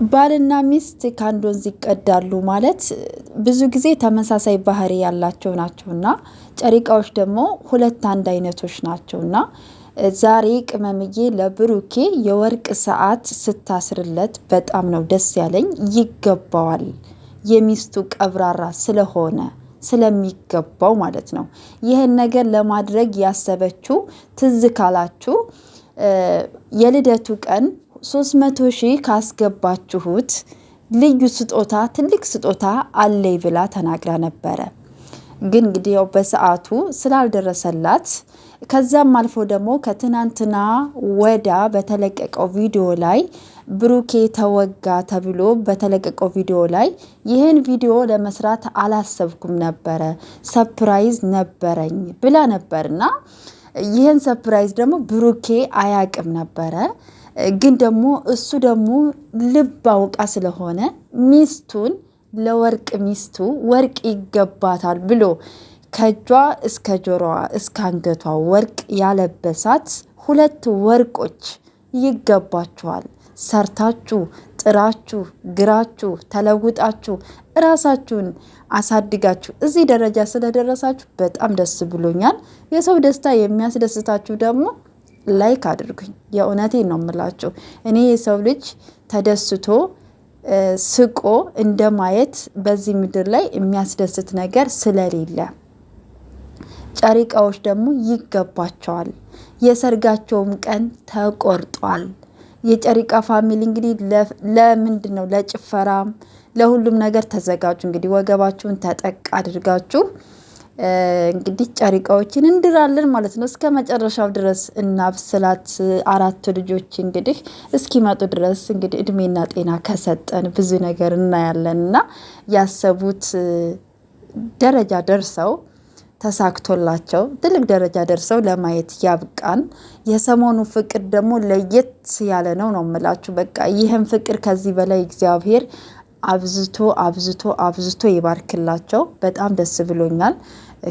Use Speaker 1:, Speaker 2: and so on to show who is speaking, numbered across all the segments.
Speaker 1: ባልና ሚስት ከአንድ ወንዝ ይቀዳሉ ማለት ብዙ ጊዜ ተመሳሳይ ባህሪ ያላቸው ናቸውና ጨሪቃዎች ደግሞ ሁለት አንድ አይነቶች ናቸውና ዛሬ ቅመምዬ ለብሩኬ የወርቅ ሰዓት ስታስርለት በጣም ነው ደስ ያለኝ። ይገባዋል፣ የሚስቱ ቀብራራ ስለሚገባው ማለት ነው። ይህን ነገር ለማድረግ ያሰበችው ትዝ ካላችሁ የልደቱ ቀን 300,000 ካስገባችሁት ልዩ ስጦታ ትልቅ ስጦታ አለይ ብላ ተናግራ ነበረ። ግን እንግዲህ ያው በሰዓቱ ስላልደረሰላት ከዛም አልፎ ደግሞ ከትናንትና ወዳ በተለቀቀው ቪዲዮ ላይ ብሩኬ ተወጋ ተብሎ በተለቀቀው ቪዲዮ ላይ ይህን ቪዲዮ ለመስራት አላሰብኩም ነበረ፣ ሰርፕራይዝ ነበረኝ ብላ ነበርና ይህን ሰርፕራይዝ ደግሞ ብሩኬ አያቅም ነበረ። ግን ደግሞ እሱ ደግሞ ልብ አውቃ ስለሆነ ሚስቱን ለወርቅ ሚስቱ ወርቅ ይገባታል ብሎ ከእጇ እስከ ጆሮዋ እስከ አንገቷ ወርቅ ያለበሳት ሁለት ወርቆች ይገባችኋል። ሰርታችሁ ጥራችሁ ግራችሁ ተለውጣችሁ እራሳችሁን አሳድጋችሁ እዚህ ደረጃ ስለደረሳችሁ በጣም ደስ ብሎኛል። የሰው ደስታ የሚያስደስታችሁ ደግሞ ላይክ አድርጉኝ። የእውነቴን ነው የምላችሁ። እኔ የሰው ልጅ ተደስቶ ስቆ እንደማየት በዚህ ምድር ላይ የሚያስደስት ነገር ስለሌለ ጨሪቃዎች ደግሞ ይገባቸዋል። የሰርጋቸውም ቀን ተቆርጧል። የጨሪቃ ፋሚሊ እንግዲህ ለምንድን ነው ለጭፈራም ለሁሉም ነገር ተዘጋጁ። እንግዲህ ወገባችሁን ተጠቅ አድርጋችሁ እንግዲህ ጨሪቃዎችን እንድራለን ማለት ነው። እስከ መጨረሻው ድረስ እናብስላት። አራቱ ልጆች እንግዲህ እስኪመጡ ድረስ እንግዲህ እድሜና ጤና ከሰጠን ብዙ ነገር እናያለንና ያሰቡት ደረጃ ደርሰው ተሳክቶላቸው ትልቅ ደረጃ ደርሰው ለማየት ያብቃን። የሰሞኑ ፍቅር ደግሞ ለየት ያለ ነው የምላችሁ። በቃ ይህን ፍቅር ከዚህ በላይ እግዚአብሔር አብዝቶ አብዝቶ አብዝቶ ይባርክላቸው። በጣም ደስ ብሎኛል።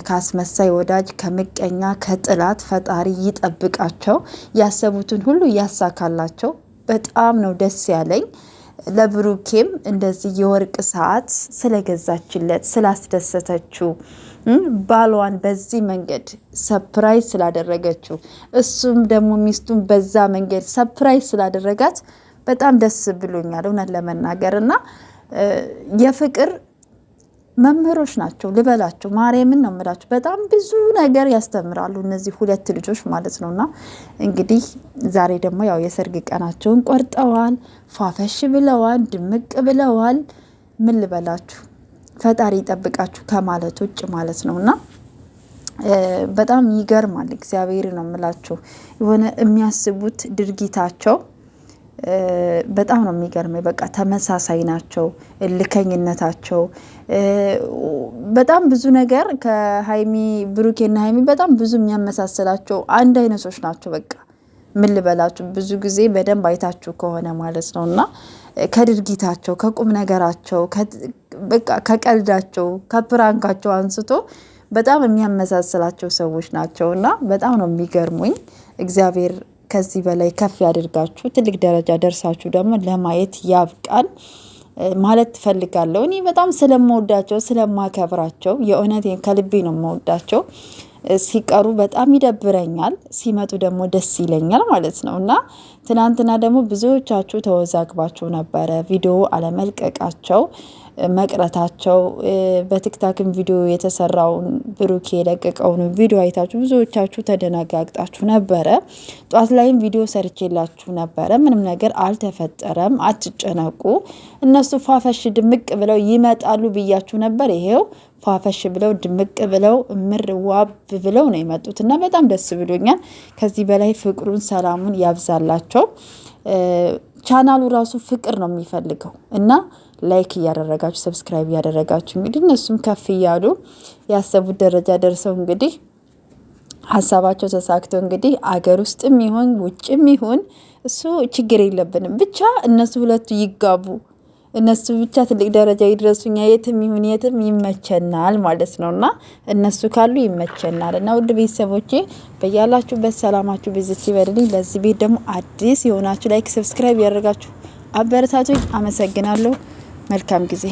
Speaker 1: ካስመሳይ ወዳጅ ከምቀኛ ከጥላት ፈጣሪ ይጠብቃቸው። ያሰቡትን ሁሉ ያሳካላቸው። በጣም ነው ደስ ያለኝ። ለብሩኬም እንደዚህ የወርቅ ሰዓት ስለገዛችለት ስላስደሰተችው ባሏን በዚህ መንገድ ሰርፕራይዝ ስላደረገችው እሱም ደግሞ ሚስቱን በዛ መንገድ ሰርፕራይዝ ስላደረጋት በጣም ደስ ብሎኛል እውነት ለመናገር እና የፍቅር መምህሮች ናቸው ልበላቸው። ማርያምን ነው የምላቸው። በጣም ብዙ ነገር ያስተምራሉ እነዚህ ሁለት ልጆች ማለት ነውና እንግዲህ ዛሬ ደግሞ ያው የሰርግ ቀናቸውን ቆርጠዋል። ፏፈሽ ብለዋል፣ ድምቅ ብለዋል። ምን ልበላችሁ፣ ፈጣሪ ይጠብቃችሁ ከማለት ውጭ ማለት ነውና በጣም ይገርማል። እግዚአብሔር ነው የምላችሁ። የሆነ የሚያስቡት ድርጊታቸው በጣም ነው የሚገርመኝ። በቃ ተመሳሳይ ናቸው። እልከኝነታቸው በጣም ብዙ ነገር ከሀይሚ ብሩኬና ሀይሚ በጣም ብዙ የሚያመሳስላቸው አንድ አይነቶች ናቸው። በቃ ምን ልበላችሁ፣ ብዙ ጊዜ በደንብ አይታችሁ ከሆነ ማለት ነው እና ከድርጊታቸው ከቁም ነገራቸው በቃ ከቀልዳቸው ከፕራንካቸው አንስቶ በጣም የሚያመሳስላቸው ሰዎች ናቸው እና በጣም ነው የሚገርሙኝ። እግዚአብሔር ከዚህ በላይ ከፍ ያድርጋችሁ። ትልቅ ደረጃ ደርሳችሁ ደግሞ ለማየት ያብቃን ማለት ትፈልጋለሁ። እኔ በጣም ስለምወዳቸው ስለማከብራቸው የእውነቴን ከልቤ ነው የምወዳቸው። ሲቀሩ በጣም ይደብረኛል፣ ሲመጡ ደግሞ ደስ ይለኛል ማለት ነው እና ትናንትና ደግሞ ብዙዎቻችሁ ተወዛግባችሁ ነበረ ቪዲዮ አለመልቀቃቸው መቅረታቸው። በቲክታክም ቪዲዮ የተሰራውን ብሩኬ የለቀቀውን ቪዲዮ አይታችሁ ብዙዎቻችሁ ተደናጋግጣችሁ ነበረ። ጧት ላይም ቪዲዮ ሰርቼላችሁ ነበረ። ምንም ነገር አልተፈጠረም፣ አትጨነቁ። እነሱ ፋፈሽ ድምቅ ብለው ይመጣሉ ብያችሁ ነበር። ይሄው ፋፈሽ ብለው ድምቅ ብለው ምር ዋብ ብለው ነው የመጡት እና በጣም ደስ ብሎኛል። ከዚህ በላይ ፍቅሩን ሰላሙን ያብዛላቸው። ቻናሉ ራሱ ፍቅር ነው የሚፈልገው እና ላይክ እያደረጋችሁ ሰብስክራይብ እያደረጋችሁ እንግዲህ እነሱም ከፍ እያሉ ያሰቡት ደረጃ ደርሰው እንግዲህ ሀሳባቸው ተሳክተው እንግዲህ አገር ውስጥም ይሁን ውጭም ይሁን እሱ ችግር የለብንም። ብቻ እነሱ ሁለቱ ይጋቡ፣ እነሱ ብቻ ትልቅ ደረጃ ይድረሱኛ። የትም ይሁን የትም ይመቸናል ማለት ነውና እነሱ ካሉ ይመቸናል። እና ውድ ቤተሰቦቼ በያላችሁበት ሰላማችሁ ብዝት ይበልልኝ። ለዚህ ቤት ደግሞ አዲስ የሆናችሁ ላይክ ሰብስክራይብ ያደርጋችሁ አበረታቱኝ። አመሰግናለሁ። መልካም ጊዜ